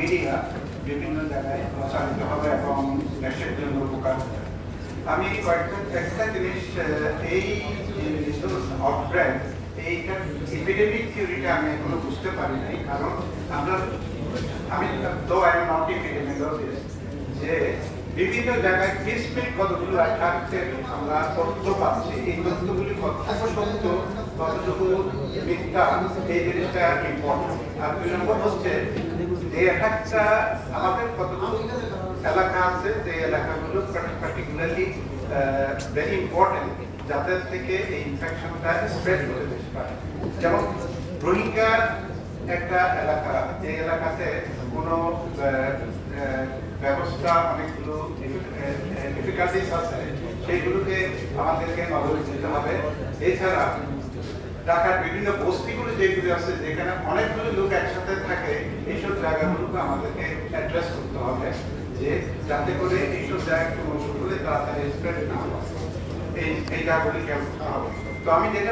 Media বিভিন্ন জায়গায় প্রচারিত হবে এবং দেশের জন্য উপকার হবে। আমি একটা জিনিস এই আউটব্রেক এইটার এপিডেমিক থিওরিটা আমি এখনো বুঝতে পারি নাই, কারণ আমি তো আই এম নট এপিডেমিওলজিস্ট, যে বিভিন্ন জায়গায় কিসমিক কতগুলো অ্যাট্রাক্টের আমরা তথ্য পাচ্ছি, এই তথ্যগুলি কতটুকু সত্য কতটুকু মিথ্যা এই জিনিসটা ইম্পর্টেন্ট। আর দুই নম্বর হচ্ছে যে একটা আমাদের কতগুলো এলাকা আছে যে এলাকাগুলো পার্টিকুলারলি ভেরি ইম্পর্টেন্ট, যাদের থেকে এই ইনফেকশনটা স্প্রেড হতে বেশি পারে। যেমন রোহিঙ্গা একটা এলাকা, যে এলাকাতে কোনো ব্যবস্থা অনেকগুলো ডিফিকাল্টিস আছে, সেইগুলোকে আমাদেরকে নজরে দিতে হবে। এছাড়া ঢাকার বিভিন্ন বস্তিগুলো যেগুলো আছে, যেখানে অনেকগুলো লোক একসাথে থাকে, এইসব জায়গাগুলোকে আমাদেরকে অ্যাড্রেস করতে হবে, যে যাতে করে এইসব জায়গাগুলো নষ্ট করে তাড়াতাড়ি স্প্রেড না হয়, এই জায়গাগুলি খেয়াল করতে হবে। তো আমি যেটা